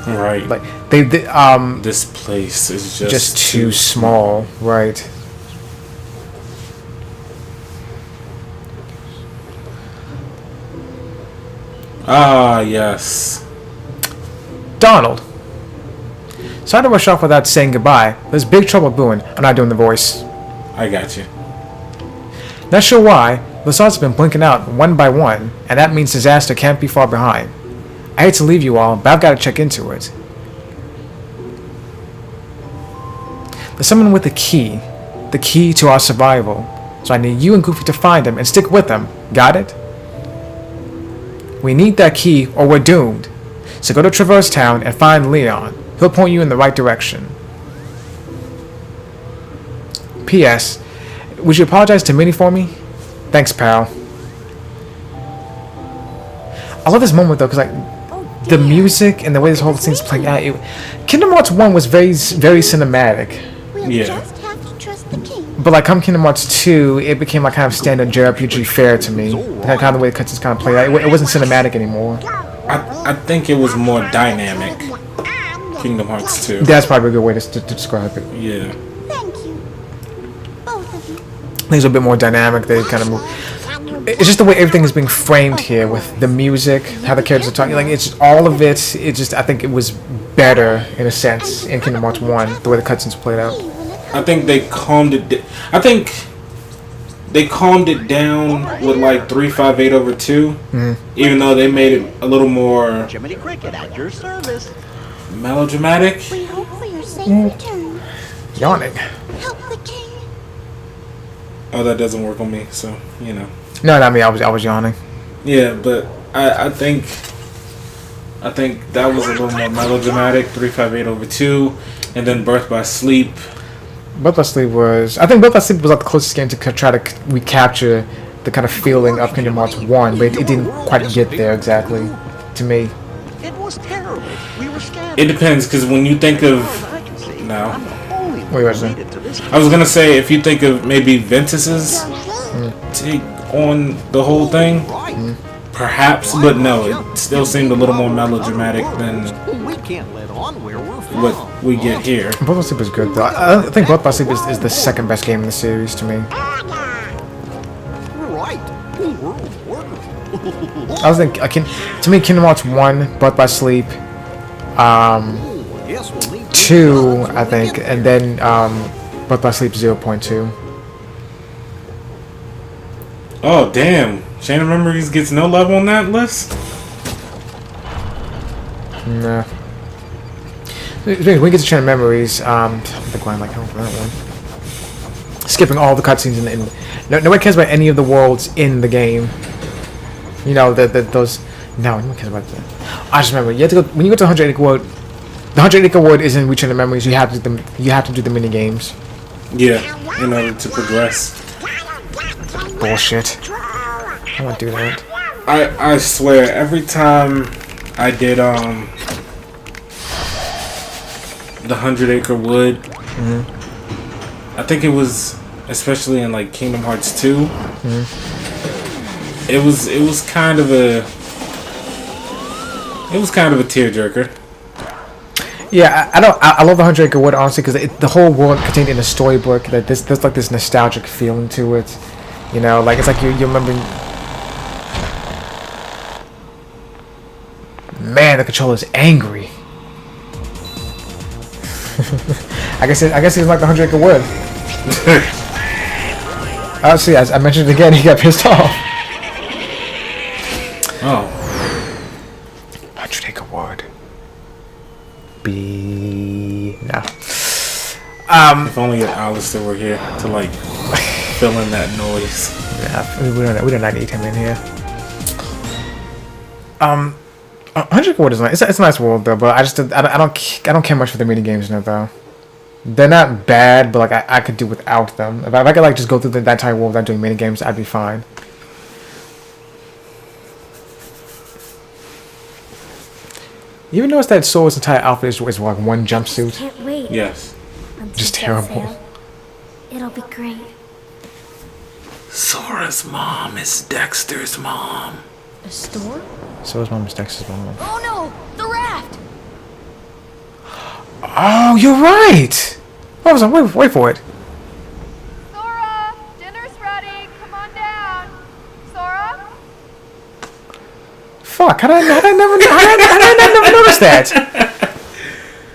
Right.
Like they
This place is
just too small, right?
Ah, yes.
Donald. Sorry to rush off without saying goodbye. There's big trouble brewing. I'm not doing the voice.
I got you.
Not sure why, the stars have been blinking out one by one, and that means disaster can't be far behind. I hate to leave you all, but I've got to check into it. There's someone with the key to our survival. So I need you and Goofy to find him and stick with them. Got it? We need that key or we're doomed. So go to Traverse Town and find Leon. He'll point you in the right direction. P.S. Would you apologize to Minnie for me? Thanks, pal. I love this moment though, because like the music and the way this whole thing's playing out. Kingdom Hearts 1 was very, very cinematic.
We'll
Yeah.
just have to trust the king.
But like come Kingdom Hearts 2, it became like kind of standard JRPG fare to me. Kind of the way the cutscenes kind of played out. It wasn't cinematic anymore.
I think it was more dynamic. Kingdom Hearts 2.
That's probably a good way to describe it.
Yeah.
Thank you. Both of you.
Things are a bit more dynamic. They kind of move. It's just the way everything is being framed here with the music, how the characters are talking. Like it's just, all of it. It just I think it was better in a sense in Kingdom Hearts 1, the way the cutscenes played out.
I think they calmed it. I think they calmed it down with like 358 over 2, even though they made it a little more
Jiminy Cricket at your service.
melodramatic.
We hope for your safe return.
Yawning.
Help the king.
Oh, that doesn't work on me, so you know.
No, not me. I was yawning.
Yeah, but I think I think that was a little more melodramatic. 358/2, and then Birth by Sleep.
Birth by Sleep was. I think Birth by Sleep was like the closest game to try to recapture the kind of feeling of Kingdom Hearts 1, but it didn't quite get there exactly, to me.
It was terrible. We were scared.
It depends, because when you think of... No.
Wait, what's that?
I was gonna say, if you think of maybe Ventus's take on the whole thing, perhaps, but no, it still seemed a little more melodramatic than
We can't let on where we're from.
what we get here.
Birth by Sleep is good though. I think Birth by Sleep is the second best game in the series to me.
We're right. We're
I was thinking, to me, Kingdom Hearts 1, Birth by Sleep,
Yes, we'll need
2, I think, and then Birth by Sleep 0.2.
Oh, damn. Chain of Memories gets no love on that list?
Nah. When we get to Chain of Memories, I think I like that one. Skipping all the cutscenes and nobody cares about any of the worlds in the game. You know those. No, no one cares about that. I just remember you have to go when you go to 100 Acre Wood. The 100 Acre Wood is in Reach of the Memories. You have to do the mini games.
Yeah, in order to progress.
Bullshit. I don't want to do that.
I swear, every time I did the 100 Acre Wood, I think it was especially in like Kingdom Hearts 2. It was kind of a tearjerker.
Yeah, I love the 100 Acre Wood honestly because the whole world contained in a storybook. That there's like this nostalgic feeling to it. You know, like it's like you're remembering. Man, the controller's angry. I guess he's like the 100 Acre Wood. Oh, see, as I mentioned it again, he got pissed off.
Oh.
100 Acre Wood. No.
If only Alistair were here to like fill in that noise.
Yeah, we don't need him in here. 100 Acre Wood is nice. It's a nice world though, but I don't care much for the mini games in it though. They're not bad, but like I could do without them. If I could like just go through that entire world without doing mini games, I'd be fine. You even notice that Sora's entire outfit is like one jumpsuit?
Can't wait.
Yes.
Just terrible.
It'll be great.
Sora's mom is Dexter's mom.
A store?
Sora's mom is Dexter's mom.
Oh no! The raft!
Oh, you're right! What was I? Wait for it.
Sora, dinner's ready. Come on down. Sora?
Fuck, how did I never notice that?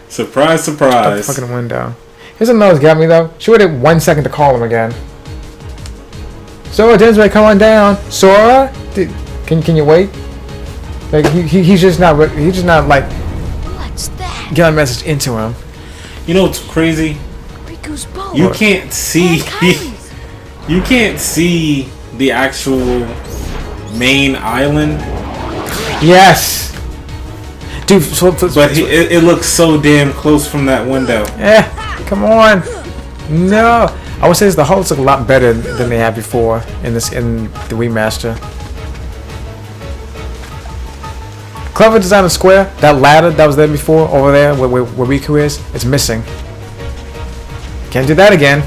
Surprise, surprise.
Fucking window. Here's another nose got me though. She waited 1 second to call him again. Sora, dinner's ready, come on down. Sora? Can you wait? Like he's just not like
What's that?
getting a message into him.
You know what's crazy?
Riku's boat.
You can't see.
Kyrie's.
You can't see the actual main island.
Yes. Dude,
But it looks so damn close from that window.
come on. No. I would say the hulks look a lot better than they had before in the remaster. Clever design of square. That ladder that was there before, over there where Riku is, it's missing. Can't do that again.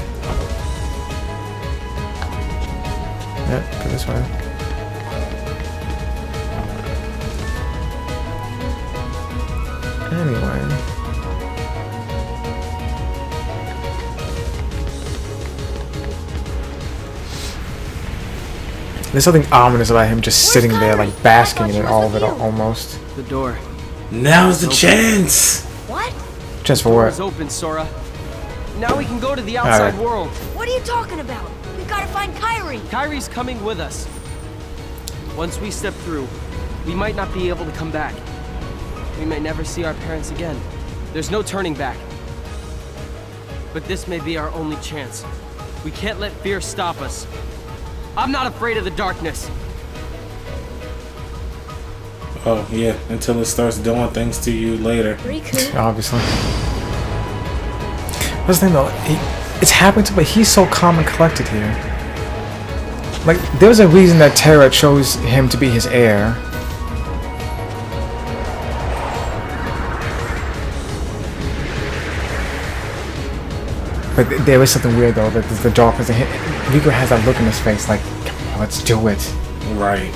Yep, go this way. Anyway. There's something ominous about him just sitting there, like basking in it, all of it, almost.
The door.
Now's the chance.
What?
Just for
Door
what?
is open, Sora. Now we can go to the outside
Alright.
world.
What are you talking about? We gotta find Kyrie.
Kyrie's coming with us. Once we step through, we might not be able to come back. We may never see our parents again. There's no turning back. But this may be our only chance. We can't let fear stop us. I'm not afraid of the darkness.
Oh, yeah, until it starts doing things to you later.
Riku.
Obviously. That's the thing though, it's happening to, but he's so calm and collected here. Like, there's a reason that Terra chose him to be his heir. But there is something weird though, that there's the darkness. Riku has that look in his face like, come on, let's do it.
Right.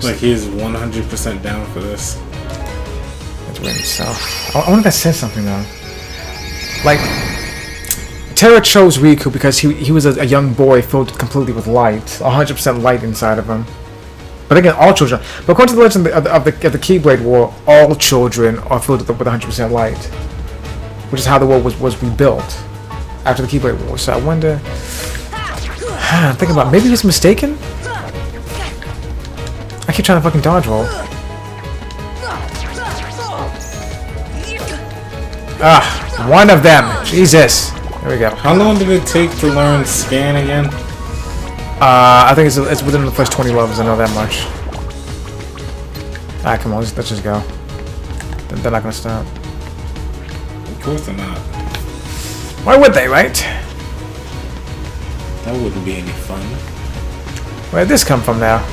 Like he's 100% down for this.
That's weird itself. I wonder if that says something though. Like, Terra chose Riku because he was a young boy filled completely with light. 100% light inside of him. But again, all children. But according to the legend of the Keyblade War, all children are filled with 100% light. Which is how the world was rebuilt after the Keyblade War. So I wonder... I'm thinking about, maybe he's mistaken? I keep trying to fucking dodge roll. Ah, one of them. Jesus. There we go.
How long did it take to learn Scan again?
I think it's within the first 20 levels. I know that much. Alright, come on. Let's just go. They're not gonna stop.
Of course they're not.
Why would they, right?
That wouldn't be any fun.
Where did this come from now?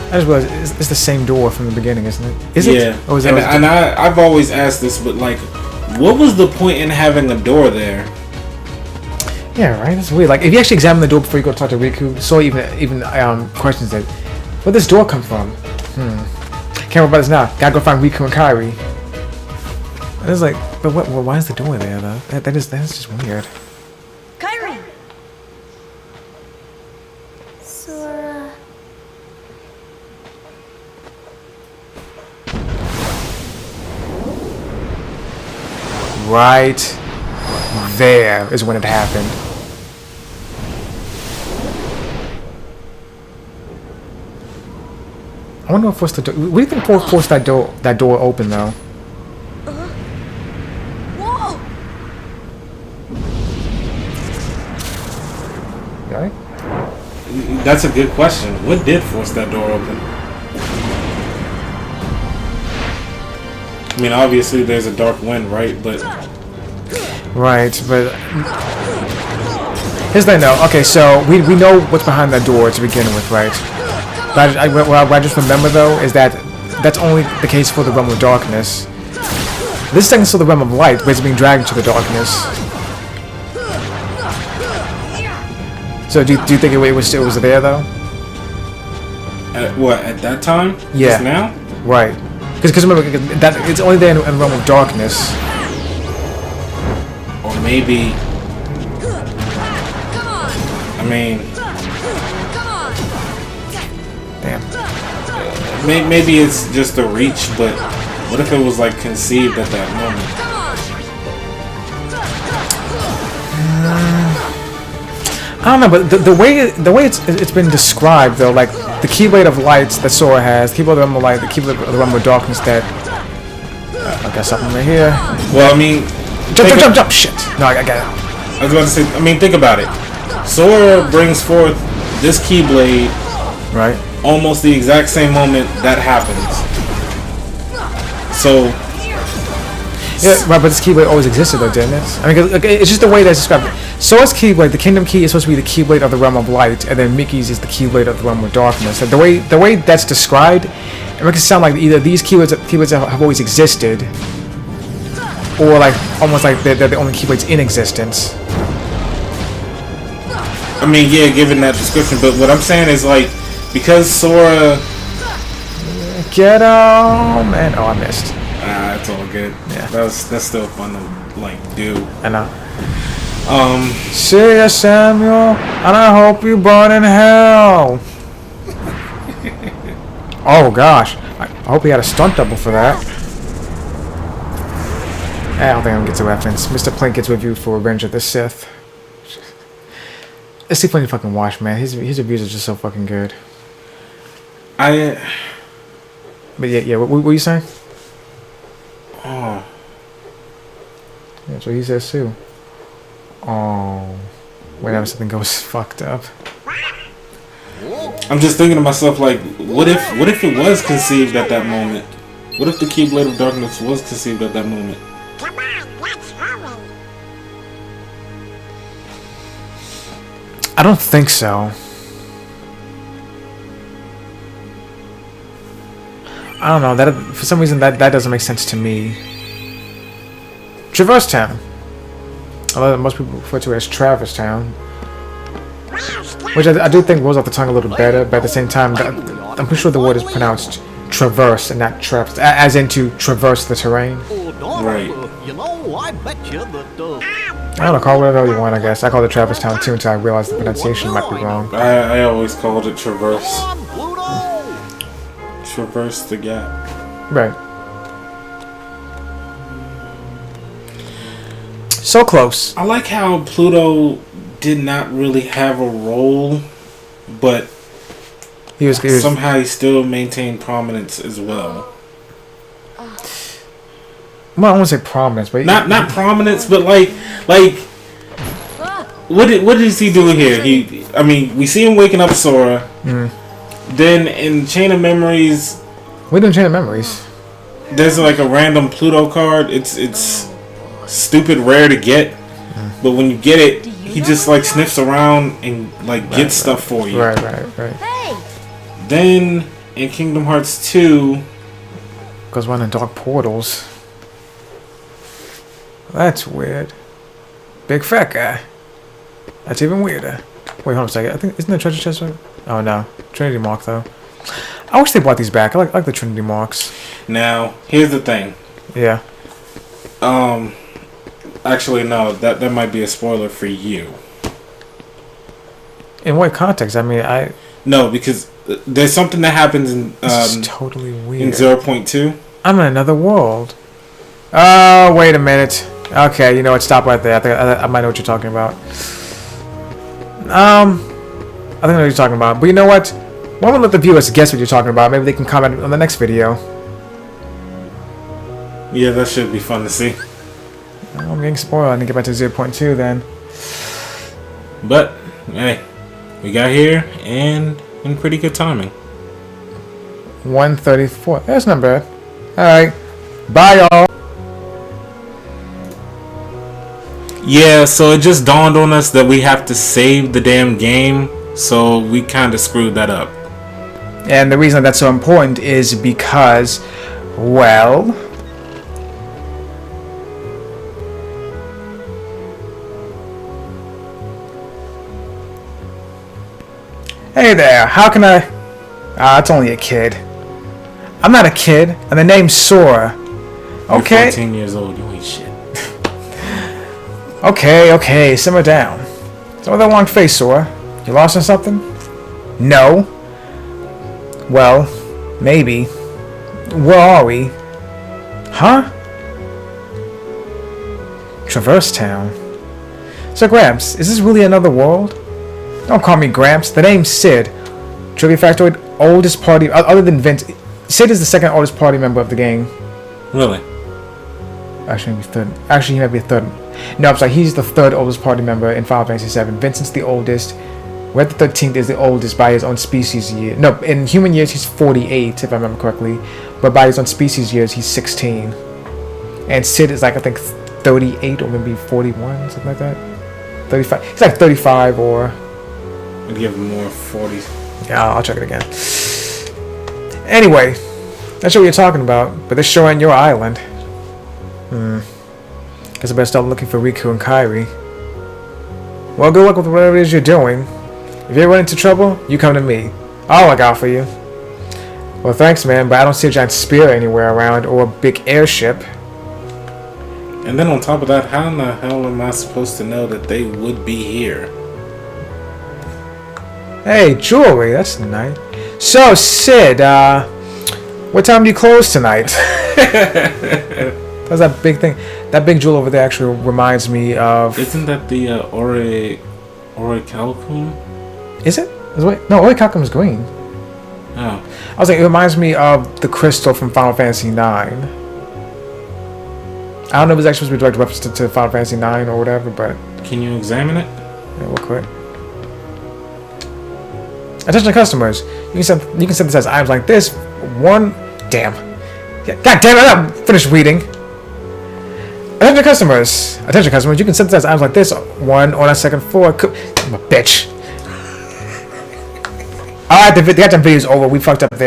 I just realized it's the same door from the beginning, isn't it? Is it?
Yeah.
Or is
and I've always asked this, but like, what was the point in having a door there?
Yeah, right. That's weird. Like, if you actually examine the door before you go talk to Riku, so even questions it. Where'd this door come from? Can't remember about this now. Gotta go find Riku and Kairi. And it's like, but what? Well, why is the door there though? That is just weird.
Kairi!
Sora.
Right there is when it happened. I wonder what forced the door. What do you think forced that door open though?
Whoa!
Right?
That's a good question. What did force that door open? I mean, obviously there's a dark wind, right? But
Right, but here's the thing though. Okay, so we know what's behind that door to begin with, right? But what I just remember though is that that's only the case for the realm of darkness. This thing's still the realm of light, but it's being dragged into the darkness. So do you think it was there though?
at that time?
Yeah.
Just now?
Right. Because remember that it's only there in the realm of darkness.
Or maybe. I mean.
Damn.
Maybe it's just a reach, but what if it was like conceived at that moment?
I don't know, but the way it's been described though, like the Keyblade of Lights that Sora has, the Keyblade of the Realm of Light, the Keyblade of the Realm of Darkness that I got something right here.
Well, I mean,
jump! Shit! No, I got it.
I was about to say. I mean, think about it. Sora brings forth this Keyblade,
right?
Almost the exact same moment that happens. So.
Yeah, right, but this Keyblade always existed though, didn't it? I mean, it's just the way that's described. Sora's Keyblade, the Kingdom Key, is supposed to be the Keyblade of the Realm of Light, and then Mickey's is the Keyblade of the Realm of Darkness. And the way that's described, it makes it sound like either these Keyblades have always existed, or like almost like they're the only Keyblades in existence.
I mean, yeah, given that description, but what I'm saying is like, because Sora.
Get him, man! Oh, I missed.
It's all good. Yeah, that's still fun to like do.
I know. See ya, Samuel, and I hope you burn in hell. Oh gosh, I hope he had a stunt double for that. I don't think I'm gonna get the reference. Mr. Plinkett's review for Revenge of the Sith. Let's see if I can fucking watch, man. His reviews are just so fucking good. But yeah. What were you saying?
Oh.
That's what he says too. Oh, whenever something goes fucked up.
I'm just thinking to myself, like, what if it was conceived at that moment? What if the Keyblade of Darkness was conceived at that moment?
Come on, let's hurry.
I don't think so. I don't know. That for some reason that doesn't make sense to me. Traverse Town. Although most people refer to it as Traverse Town. Which I do think rolls off the tongue a little better, but at the same time, I'm pretty sure the word is pronounced traverse and not traverse, as in to traverse the terrain.
Right.
You know, I bet you that,
I don't know, call it whatever you want, I guess. I call it Traverse Town too until I realized the pronunciation might be wrong.
I always called it traverse.
Come on, Pluto!
Traverse the gap.
Right. So close.
I like how Pluto did not really have a role, but
He was
somehow he still maintained prominence as well.
Well, I won't say prominence, but
Not prominence, but like what is he doing here? I mean, we see him waking up Sora. Then in Chain of Memories,
we don't change memories.
there's like a random Pluto card. It's stupid rare to get, but when you get it, he just like sniffs around and like gets stuff for you.
Right.
Hey!
Then in Kingdom Hearts 2,
Goes one in dark portals. That's weird. Big fat guy. That's even weirder. Wait, hold on a second. I think isn't the treasure chest right? Oh no, Trinity Mark though. I wish they brought these back. I like the Trinity Marks.
now here's the thing.
Yeah.
Actually, no, that might be a spoiler for you.
In what context? I mean,
No, because there's something that happens in
this is totally
in
weird.
0.2.
I'm in another world. Oh, wait a minute. Okay, you know what? Stop right there. I think I might know what you're talking about. I think I know what you're talking about. But you know what? Why don't we let the viewers guess what you're talking about? Maybe they can comment on the next video.
Yeah, that should be fun to see.
Oh, I'm getting spoiled. I didn't get back to 0.2 then.
But hey, we got here and in pretty good timing.
134. That's not bad. Alright. Bye, y'all.
Yeah, so it just dawned on us that we have to save the damn game, so we kind of screwed that up.
And the reason that's so important is because, well... Hey there, how can I... it's only a kid. I'm not a kid, and the name's Sora. Okay?
You're 14 years old, you ain't shit.
Okay, simmer down. What's with that long face, Sora? You lost in something? No. Well, maybe. Where are we? Huh? Traverse Town. So, Gramps, is this really another world? Don't call me Gramps. The name's Sid. Trivia factoid, oldest party... Other than Vince... Sid is the second oldest party member of the game.
Really?
Actually, maybe third. Actually, he might be third. No, I'm sorry. He's the third oldest party member in Final Fantasy VII. Vincent's the oldest. Red the 13th is the oldest by his own species year. No, in human years, he's 48, if I remember correctly. But by his own species years, he's 16. And Sid is like, I think, 38 or maybe 41, something like that. 35. He's like 35 or...
I'd give him more 40s.
Yeah, I'll check it again. Anyway, that's what you're talking about. But this sure ain't your island. Guess I better start looking for Riku and Kairi. Well, good luck with whatever it is you're doing. If you ever run into trouble, you come to me. I'll look out for you. Well, thanks, man, but I don't see a giant spear anywhere around or a big airship.
And then on top of that, how in the hell am I supposed to know that they would be here?
Hey, jewelry, that's nice. So, Sid, what time do you close tonight? That's that big thing. That big jewel over there actually reminds me of...
Isn't that the Orichalcum?
Is it? Wait, no, Orichalcum is green.
Oh.
I was like, it reminds me of the crystal from Final Fantasy IX. I don't know if it's actually supposed to be direct reference to Final Fantasy IX or whatever, but...
Can you examine it?
Yeah, real quick. Attention customers, you can synthesize items like this. One, damn. God damn it! I'm finished reading. Attention customers, you can synthesize items like this. One on a second floor. I'm a bitch. Alright, the goddamn video's over. We fucked up there.